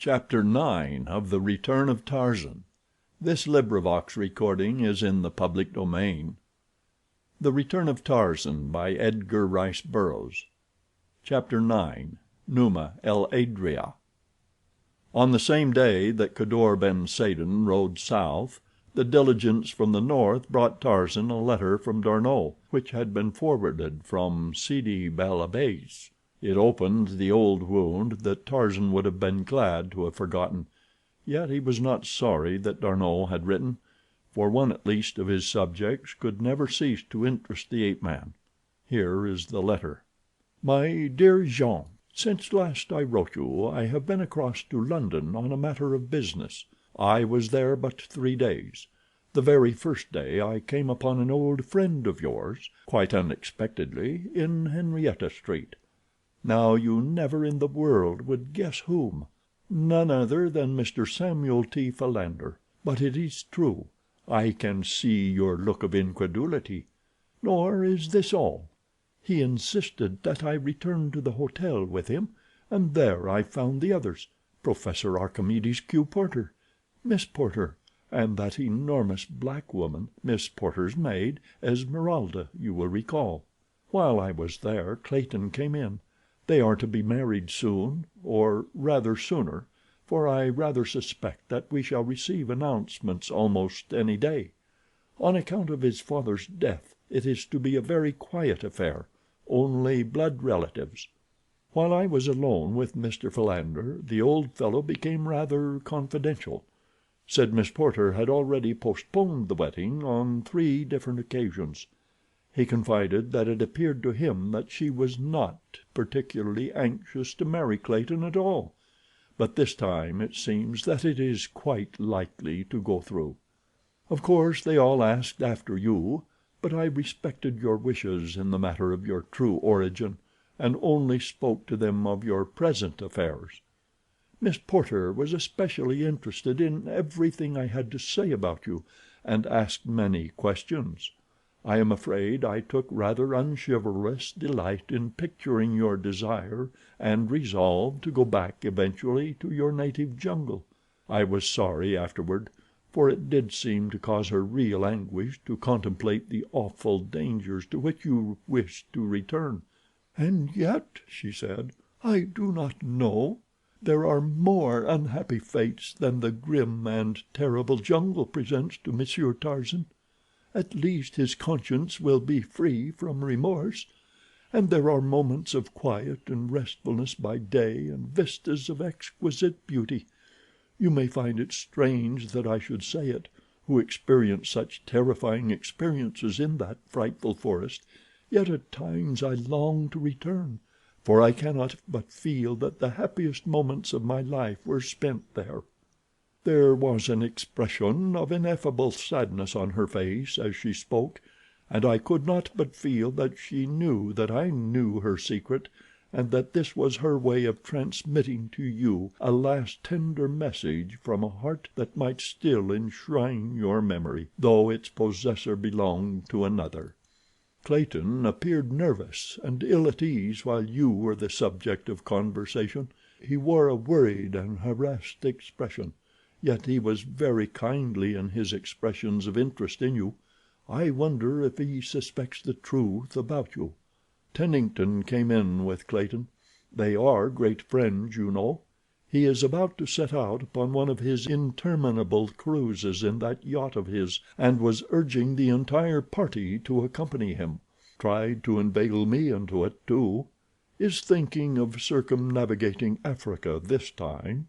Chapter 9 of The Return of Tarzan. This recording is in the public domain. The Return of Tarzan by Edgar Rice Burroughs. Chapter 9. Numa el Adria. On the same day that Kadour ben Saden rode south, the diligence from the north brought Tarzan a letter from D'Arnot, which had been forwarded from Sidi bel Abbes. It opened the old wound that Tarzan would have been glad to have forgotten, yet he was not sorry that D'Arnot had written, for one at least of his subjects could never cease to interest the ape-man. Here is the letter: My dear Jean, since last I wrote you I have been across to London on a matter of business. I was there but 3 days. The very first day I came upon an old friend of yours, quite unexpectedly, in Henrietta Street. Now you never in the world would guess whom. None other than Mr. Samuel T. Philander. But it is true. I can see your look of incredulity. Nor is this all. He insisted that I return to the hotel with him, and there I found the others, Professor Archimedes Q. Porter, Miss Porter, and that enormous black woman, Miss Porter's maid, Esmeralda, you will recall. While I was there, Clayton came in. They are to be married soon, or rather sooner, for I rather suspect that we shall receive announcements almost any day. On account of his father's death it is to be a very quiet affair, only blood relatives. While I was alone with Mr. Philander, the old fellow became rather confidential. Said Miss Porter had already postponed the wedding on 3 different occasions. He confided that it appeared to him that she was not particularly anxious to marry Clayton at all, but this time it seems that it is quite likely to go through. Of course they all asked after you, but I respected your wishes in the matter of your true origin, and only spoke to them of your present affairs. Miss Porter was especially interested in everything I had to say about you, and asked many questions. I am afraid I took rather unchivalrous delight in picturing your desire and resolve to go back eventually to your native jungle. I was sorry afterward, for it did seem to cause her real anguish to contemplate the awful dangers to which you wished to return. "And yet," she said, "I do not know. There are more unhappy fates than the grim and terrible jungle presents to Monsieur Tarzan. At least his conscience will be free from remorse, and there are moments of quiet and restfulness by day and vistas of exquisite beauty. You may find it strange that I should say it, who experienced such terrifying experiences in that frightful forest, yet at times I long to return, for I cannot but feel that the happiest moments of my life were spent there." There was an expression of ineffable sadness on her face as she spoke, and I could not but feel that she knew that I knew her secret, and that this was her way of transmitting to you a last tender message from a heart that might still enshrine your memory, though its possessor belonged to another. Clayton appeared nervous and ill at ease while you were the subject of conversation. He wore a worried and harassed expression. Yet he was very kindly in his expressions of interest in you. I wonder if he suspects the truth about you. Tennington came in with Clayton. They are great friends, you know. He is about to set out upon one of his interminable cruises in that yacht of his, and was urging the entire party to accompany him. Tried to inveigle me into it, too. Is thinking of circumnavigating Africa this time.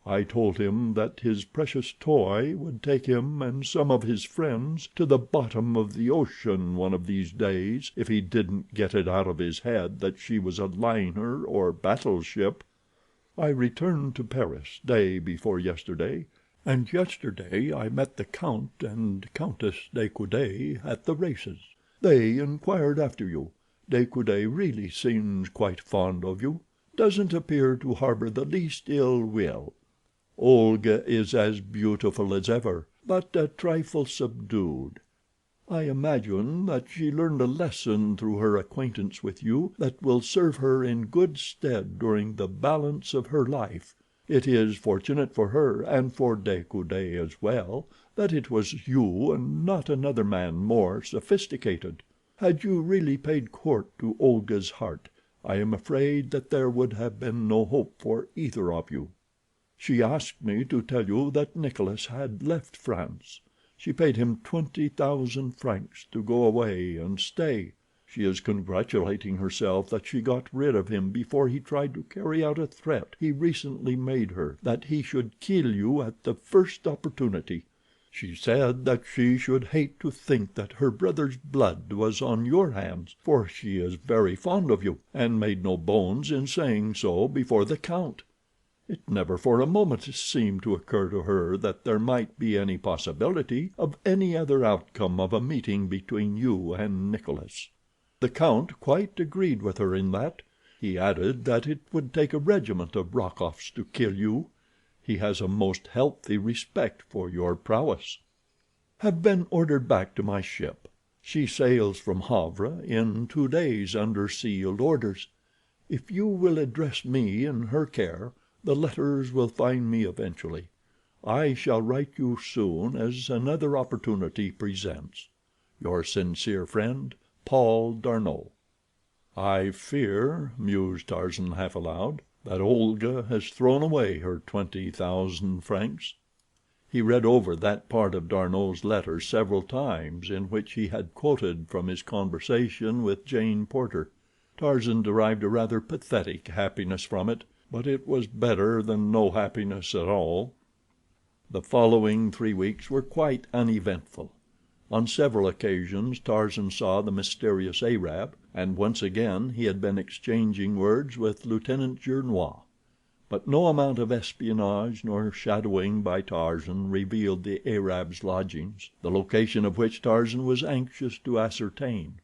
I told him that his precious toy would take him and some of his friends to the bottom of the ocean one of these days if he didn't get it out of his head that she was a liner or battleship. I returned to Paris day before yesterday, and yesterday I met the Count and Countess de Coude at the races. They inquired after you. De Coude really seems quite fond of you. Doesn't appear to harbor the least ill will. Olga is as beautiful as ever, but a trifle subdued. I imagine that she learned a lesson through her acquaintance with you that will serve her in good stead during the balance of her life. It is fortunate for her, and for De Coude as well, that it was you and not another man more sophisticated. Had you really paid court to Olga's heart, I am afraid that there would have been no hope for either of you. She asked me to tell you that Nicholas had left France. She paid him 20,000 francs to go away and stay. She is congratulating herself that she got rid of him before he tried to carry out a threat he recently made her that he should kill you at the first opportunity. She said that she should hate to think that her brother's blood was on your hands, for she is very fond of you, and made no bones in saying so before the count. It never for a moment seemed to occur to her that there might be any possibility of any other outcome of a meeting between you and Nicholas. The count quite agreed with her in that. He added that it would take a regiment of Rokoffs to kill you. He has a most healthy respect for your prowess. Have been ordered back to my ship. She sails from Havre in 2 days under sealed orders. If you will address me in her care, the letters will find me eventually. I shall write you soon as another opportunity presents. Your sincere friend, Paul D'Arnot. "I fear," mused Tarzan half aloud, "that Olga has thrown away her 20,000 francs." He read over that part of D'Arnot's letter several times in which he had quoted from his conversation with Jane Porter. Tarzan derived a rather pathetic happiness from it, but it was better than no happiness at all. The following 3 weeks were quite uneventful. On several occasions Tarzan saw the mysterious Arab, and once again he had been exchanging words with Lieutenant Gernois. But no amount of espionage nor shadowing by Tarzan revealed the Arab's lodgings, the location of which Tarzan was anxious to ascertain.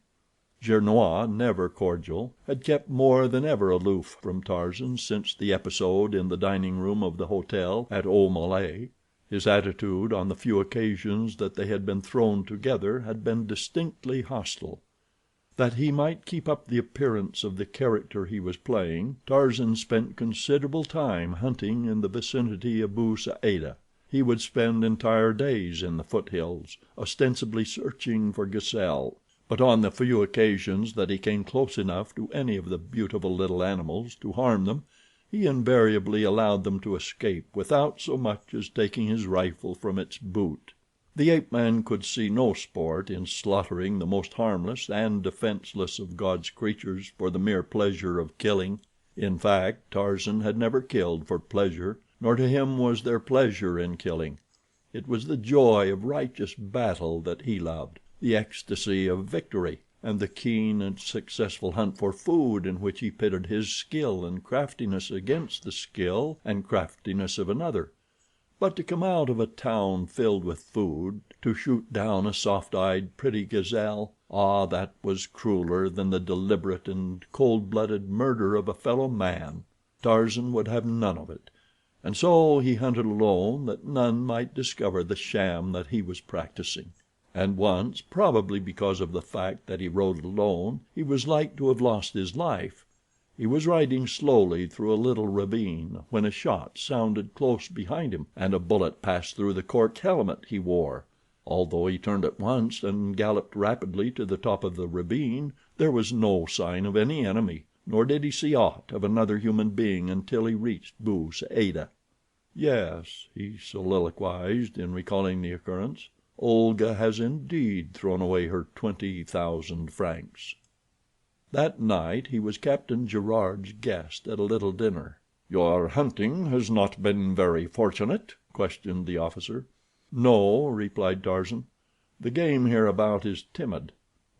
Gernois, never cordial, had kept more than ever aloof from Tarzan since the episode in the dining room of the hotel at Aumale. His attitude on the few occasions that they had been thrown together had been distinctly hostile. That he might keep up the appearance of the character he was playing, Tarzan spent considerable time hunting in the vicinity of Bou Saada. He would spend entire days in the foothills, ostensibly searching for gazelle, but on the few occasions that he came close enough to any of the beautiful little animals to harm them, he invariably allowed them to escape without so much as taking his rifle from its boot. The ape-man could see no sport in slaughtering the most harmless and defenseless of God's creatures for the mere pleasure of killing. In fact, Tarzan had never killed for pleasure, nor to him was there pleasure in killing. It was the joy of righteous battle that he loved, the ecstasy of victory, and the keen and successful hunt for food in which he pitted his skill and craftiness against the skill and craftiness of another. But to come out of a town filled with food, to shoot down a soft-eyed, pretty gazelle—ah, that was crueler than the deliberate and cold-blooded murder of a fellow man. Tarzan would have none of it, and so he hunted alone that none might discover the sham that he was practicing. And once, probably because of the fact that he rode alone, he was like to have lost his life. He was riding slowly through a little ravine when a shot sounded close behind him, and a bullet passed through the cork helmet he wore. Although he turned at once and galloped rapidly to the top of the ravine, there was no sign of any enemy, nor did he see aught of another human being until he reached Bou Saada. "Yes," he soliloquized in recalling the occurrence, "Olga has indeed thrown away her 20,000 francs." That night he was Captain Gerard's guest at a little dinner. "Your hunting has not been very fortunate?" questioned the officer. "No," replied Tarzan. "The game hereabout is timid.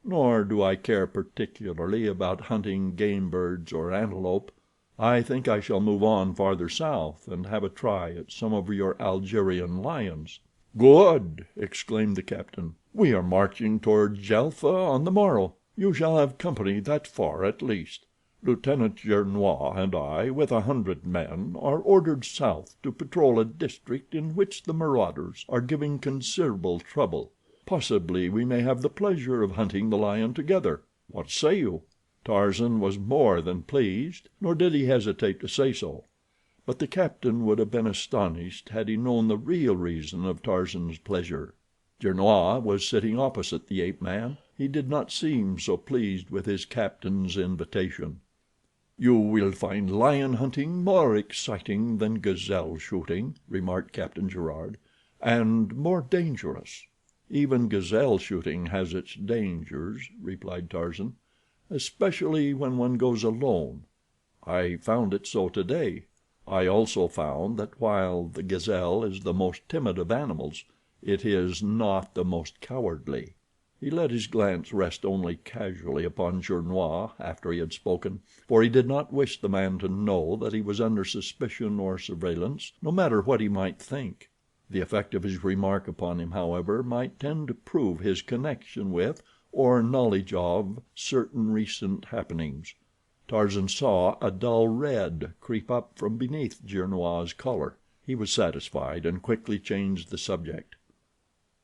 Nor do I care particularly about hunting game birds or antelope. I think I shall move on farther south and have a try at some of your Algerian lions." "Good!" exclaimed the captain. "We are marching toward Djelfa on the morrow. You shall have company that far at least. Lieutenant Gernois and I, with 100 men, are ordered south to patrol a district in which the marauders are giving considerable trouble. Possibly we may have the pleasure of hunting the lion together. What say you?" Tarzan was more than pleased, nor did he hesitate to say so. But the captain would have been astonished had he known the real reason of Tarzan's pleasure. Gernois was sitting opposite the ape man. He did not seem so pleased with his captain's invitation. "You will find lion hunting more exciting than gazelle shooting," remarked Captain Gerard, "and more dangerous." "Even gazelle shooting has its dangers," replied Tarzan, "especially when one goes alone. I found it so today. I also found that while the gazelle is the most timid of animals, it is not the most cowardly." He let his glance rest only casually upon Gernois after he had spoken, for he did not wish the man to know that he was under suspicion or surveillance, no matter what he might think. The effect of his remark upon him, however, might tend to prove his connection with, or knowledge of, certain recent happenings. Tarzan saw a dull red creep up from beneath Gernois' collar. He was satisfied, and quickly changed the subject.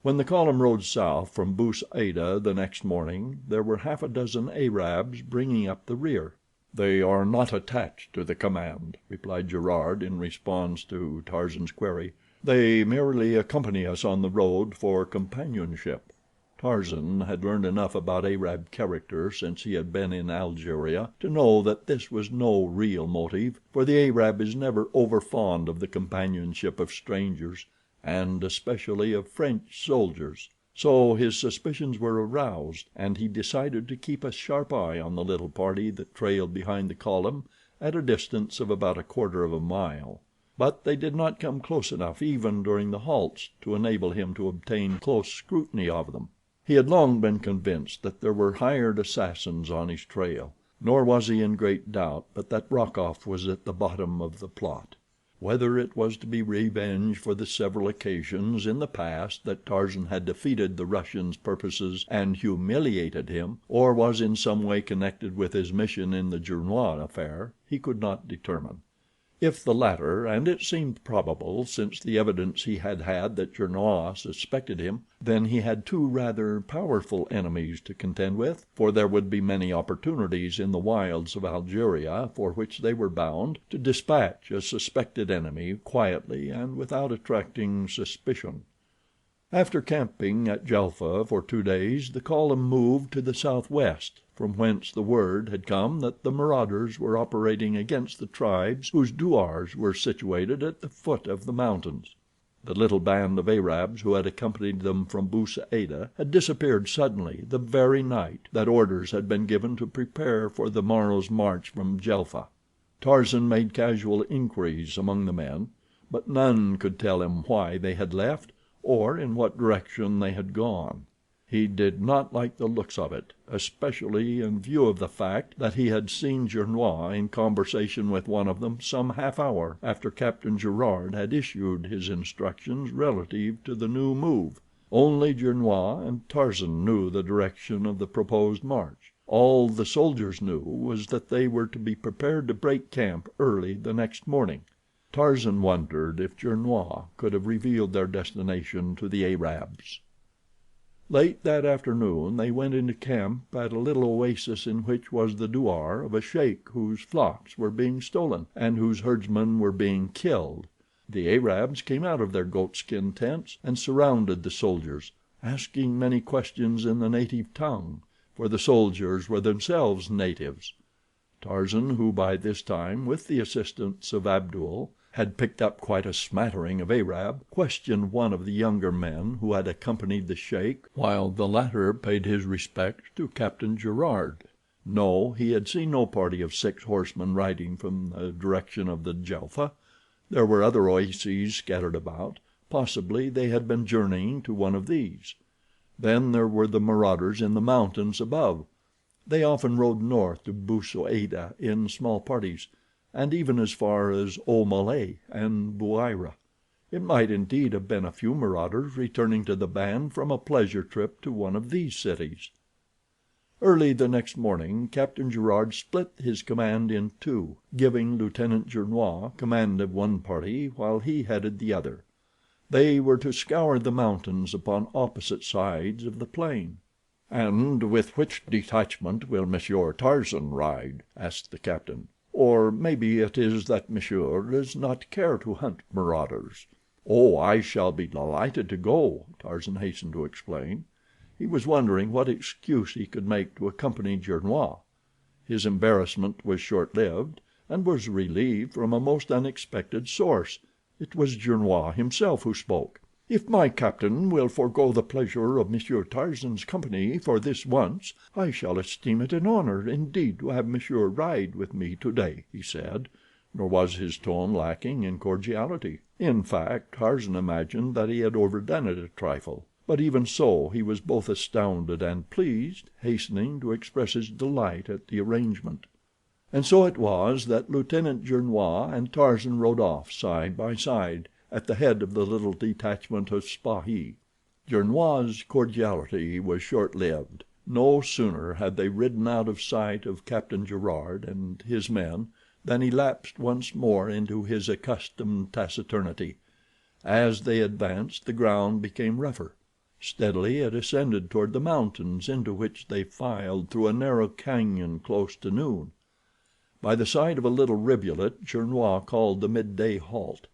When the column rode south from Bou Saada the next morning, there were half a dozen Arabs bringing up the rear. "They are not attached to the command," replied Gerard in response to Tarzan's query. "They merely accompany us on the road for companionship." Tarzan had learned enough about Arab character since he had been in Algeria to know that this was no real motive, for the Arab is never over fond of the companionship of strangers, and especially of French soldiers. So his suspicions were aroused, and he decided to keep a sharp eye on the little party that trailed behind the column at a distance of about a quarter of a mile. But they did not come close enough even during the halts to enable him to obtain close scrutiny of them. He had long been convinced that there were hired assassins on his trail, nor was he in great doubt but that Rokoff was at the bottom of the plot. Whether it was to be revenge for the several occasions in the past that Tarzan had defeated the Russian's purposes and humiliated him, or was in some way connected with his mission in the Gernois affair, he could not determine. If the latter, and it seemed probable since the evidence he had had that Gernois suspected him, then he had two rather powerful enemies to contend with, for there would be many opportunities in the wilds of Algeria for which they were bound to dispatch a suspected enemy quietly and without attracting suspicion. After camping at Djelfa for 2 days, the column moved to the southwest, from whence the word had come that the marauders were operating against the tribes whose douars were situated at the foot of the mountains. The little band of Arabs who had accompanied them from Bou Saada had disappeared suddenly the very night that orders had been given to prepare for the morrow's march from Djelfa. Tarzan made casual inquiries among the men, but none could tell him why they had left, or in what direction they had gone. He did not like the looks of it, especially in view of the fact that he had seen Gernois in conversation with one of them some half hour after Captain Gerard had issued his instructions relative to the new move. Only Gernois and Tarzan knew the direction of the proposed march. All the soldiers knew was that they were to be prepared to break camp early the next morning. Tarzan wondered if Gernois could have revealed their destination to the Arabs. Late that afternoon they went into camp at a little oasis in which was the douar of a sheik whose flocks were being stolen, and whose herdsmen were being killed. The Arabs came out of their goatskin tents and surrounded the soldiers, asking many questions in the native tongue, for the soldiers were themselves natives. Tarzan, who by this time, with the assistance of Abdul, had picked up quite a smattering of Arab, questioned one of the younger men who had accompanied the sheik, while the latter paid his respects to Captain Gerard. No, he had seen no party of 6 horsemen riding from the direction of the Djelfa. There were other oases scattered about. Possibly they had been journeying to one of these. Then there were the marauders in the mountains above. They often rode north to Bou Saada in small parties, and even as far as Aumalé and Bouira. It might indeed have been a few marauders returning to the band from a pleasure trip to one of these cities. Early the next morning Captain Gerard split his command in two, giving Lieutenant Gernois command of one party while he headed the other. They were to scour the mountains upon opposite sides of the plain. "And with which detachment will Monsieur Tarzan ride?" asked the captain. Or maybe it is that monsieur does not care to hunt marauders." "Oh, I shall be delighted to go," Tarzan hastened to explain. He was wondering what excuse he could make to accompany Gernois. His embarrassment was short lived, and was relieved from a most unexpected source. It was Gernois himself who spoke. "If my captain will forego the pleasure of Monsieur Tarzan's company for this once, I shall esteem it an honor indeed to have monsieur ride with me today," he said, nor was his tone lacking in cordiality. In fact, Tarzan imagined that he had overdone it a trifle; but even so he was both astounded and pleased, hastening to express his delight at the arrangement. And so it was that Lieutenant Gernois and Tarzan rode off side by side at the head of the little detachment of Spahis. Gernois' cordiality was short lived. No sooner had they ridden out of sight of Captain Gerard and his men than he lapsed once more into his accustomed taciturnity. As they advanced the ground became rougher. Steadily it ascended toward the mountains, into which they filed through a narrow cañon close to noon. By the side of a little rivulet Gernois called the midday halt.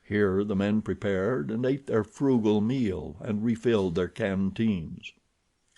Here the men prepared and ate their frugal meal and refilled their canteens.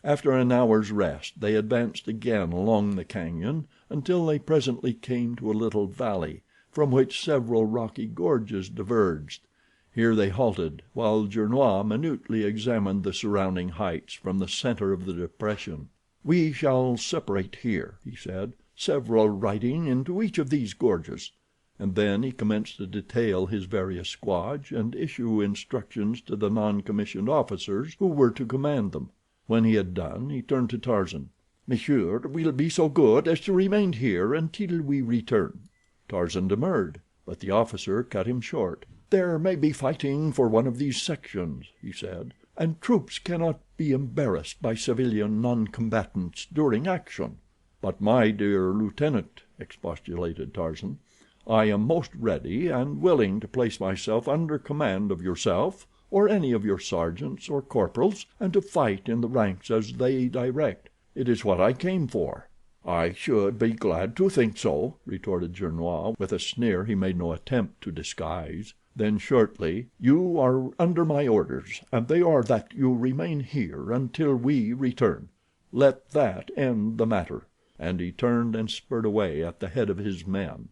After an hour's rest they advanced again along the cañon until they presently came to a little valley, from which several rocky gorges diverged. Here they halted, while Gernois minutely examined the surrounding heights from the center of the depression. "We shall separate here," he said, "several riding into each of these gorges," and then he commenced to detail his various squads and issue instructions to the non commissioned officers who were to command them. When he had done he turned to Tarzan. "Monsieur will be so good as to remain here until we return." Tarzan demurred, but the officer cut him short. "There may be fighting for one of these sections," he said, "and troops cannot be embarrassed by civilian non-combatants during action." "But my dear lieutenant," expostulated Tarzan, "I am most ready and willing to place myself under command of yourself or any of your sergeants or corporals, and to fight in the ranks as they direct. It is what I came for." "I should be glad to think so," retorted Gernois, with a sneer he made no attempt to disguise. Then shortly: "You are under my orders, and they are that you remain here until we return. Let that end the matter," and he turned and spurred away at the head of his men.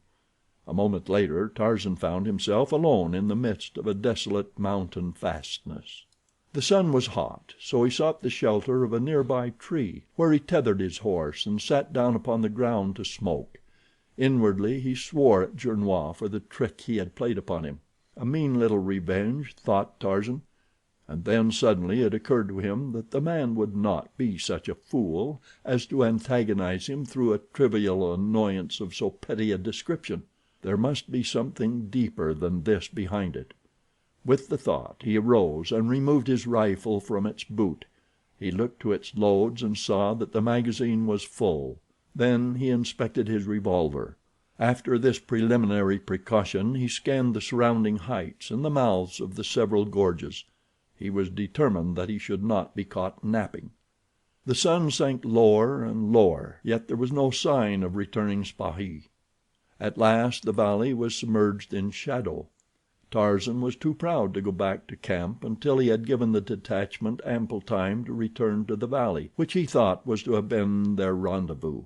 A moment later Tarzan found himself alone in the midst of a desolate mountain fastness. The sun was hot, so he sought the shelter of a nearby tree, where he tethered his horse and sat down upon the ground to smoke. Inwardly he swore at Gernois for the trick he had played upon him. A mean little revenge, thought Tarzan, and then suddenly it occurred to him that the man would not be such a fool as to antagonize him through a trivial annoyance of so petty a description. There must be something deeper than this behind it. With the thought he arose and removed his rifle from its boot. He looked to its loads and saw that the magazine was full. Then he inspected his revolver. After this preliminary precaution he scanned the surrounding heights and the mouths of the several gorges. He was determined that he should not be caught napping. The sun sank lower and lower, yet there was no sign of returning Spahis. At last the valley was submerged in shadow. Tarzan was too proud to go back to camp until he had given the detachment ample time to return to the valley, which he thought was to have been their rendezvous.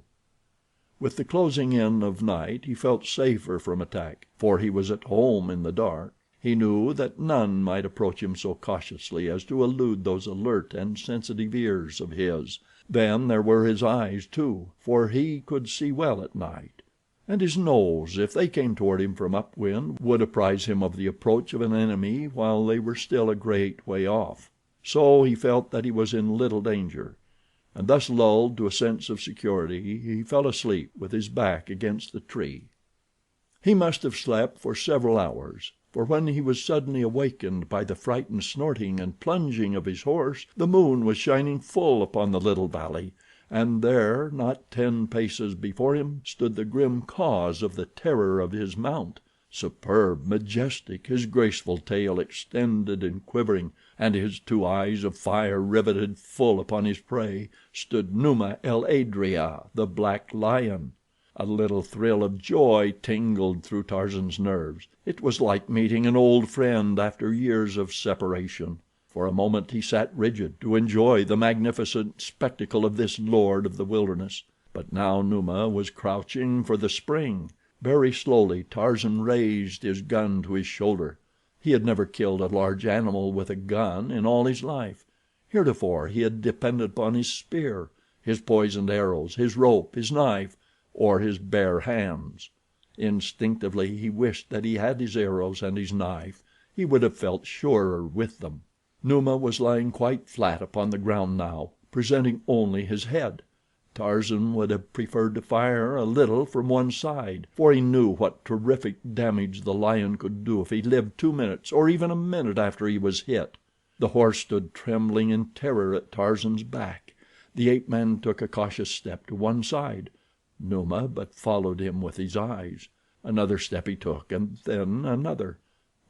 With the closing in of night he felt safer from attack, for he was at home in the dark. He knew that none might approach him so cautiously as to elude those alert and sensitive ears of his. Then there were his eyes, too, for he could see well at night. And his nose, if they came toward him from upwind, would apprise him of the approach of an enemy while they were still a great way off. So he felt that he was in little danger, and thus lulled to a sense of security he fell asleep with his back against the tree. He must have slept for several hours, for when he was suddenly awakened by the frightened snorting and plunging of his horse, the moon was shining full upon the little valley, and there, not 10 paces before him, stood the grim cause of the terror of his mount. Superb, majestic, his graceful tail extended and quivering, and his 2 eyes of fire riveted full upon his prey, stood Numa el Adrea, the black lion. A little thrill of joy tingled through Tarzan's nerves. It was like meeting an old friend after years of separation. For a moment he sat rigid, to enjoy the magnificent spectacle of this lord of the wilderness; but now Numa was crouching for the spring. Very slowly Tarzan raised his gun to his shoulder. He had never killed a large animal with a gun in all his life. Heretofore he had depended upon his spear, his poisoned arrows, his rope, his knife, or his bare hands. Instinctively he wished that he had his arrows and his knife. He would have felt surer with them. Numa was lying quite flat upon the ground now, presenting only his head. Tarzan would have preferred to fire a little from one side, for he knew what terrific damage the lion could do if he lived 2 minutes or even a minute after he was hit. The horse stood trembling in terror at Tarzan's back. The ape man took a cautious step to one side. Numa but followed him with his eyes. Another step he took, and then another.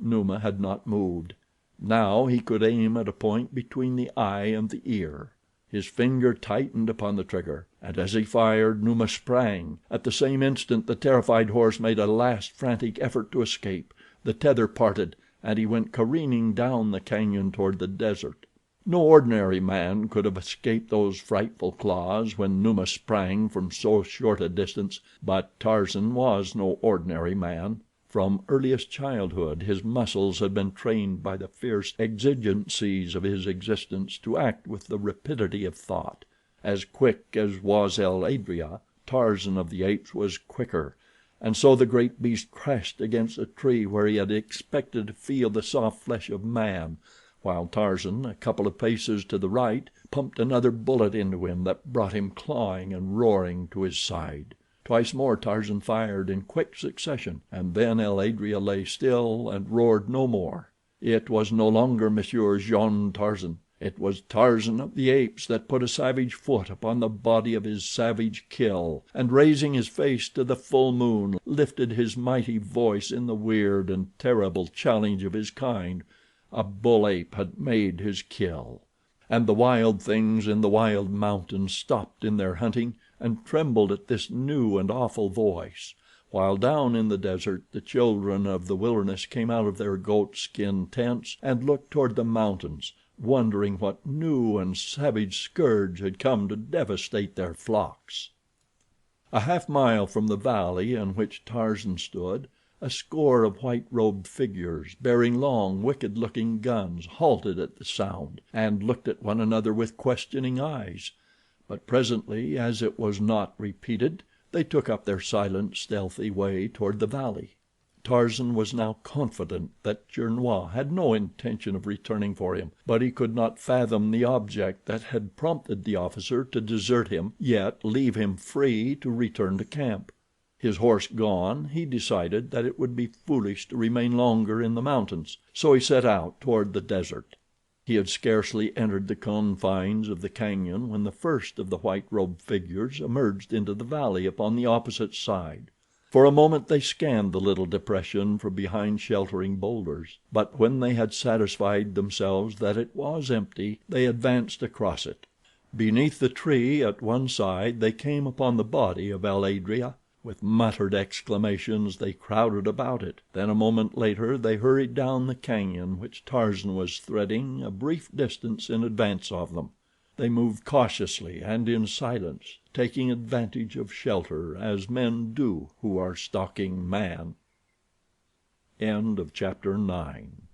Numa had not moved. Now he could aim at a point between the eye and the ear. His finger tightened upon the trigger, and as he fired, Numa sprang. At the same instant the terrified horse made a last frantic effort to escape. The tether parted, and he went careening down the canyon toward the desert. No ordinary man could have escaped those frightful claws when Numa sprang from so short a distance, but Tarzan was no ordinary man. From earliest childhood his muscles had been trained by the fierce exigencies of his existence to act with the rapidity of thought. As quick as was el adrea, Tarzan of the Apes was quicker, and so the great beast crashed against a tree where he had expected to feel the soft flesh of man, while Tarzan, a couple of paces to the right, pumped another bullet into him that brought him clawing and roaring to his side. Twice more Tarzan fired in quick succession, and then el adrea lay still and roared no more. It was no longer Monsieur Jean Tarzan. It was Tarzan of the Apes that put a savage foot upon the body of his savage kill, and raising his face to the full moon lifted his mighty voice in the weird and terrible challenge of his kind. A bull ape had made his kill. And the wild things in the wild mountains stopped in their hunting and trembled at this new and awful voice, while down in the desert the children of the wilderness came out of their goat-skin tents and looked toward the mountains, wondering what new and savage scourge had come to devastate their flocks. A half-mile from the valley in which Tarzan stood, a score of white-robed figures bearing long, wicked-looking guns halted at the sound and looked at one another with questioning eyes. But presently, as it was not repeated, they took up their silent, stealthy way toward the valley. Tarzan was now confident that Gernois had no intention of returning for him, but he could not fathom the object that had prompted the officer to desert him, yet leave him free to return to camp. His horse gone, he decided that it would be foolish to remain longer in the mountains, so he set out toward the desert. He had scarcely entered the confines of the cañon when the first of the white-robed figures emerged into the valley upon the opposite side. For a moment they scanned the little depression from behind sheltering boulders, but when they had satisfied themselves that it was empty, they advanced across it. Beneath the tree at one side they came upon the body of el adrea. With muttered exclamations they crowded about it. Then a moment later they hurried down the canyon which Tarzan was threading a brief distance in advance of them. They moved cautiously and in silence, taking advantage of shelter as men do who are stalking man. End of chapter 9.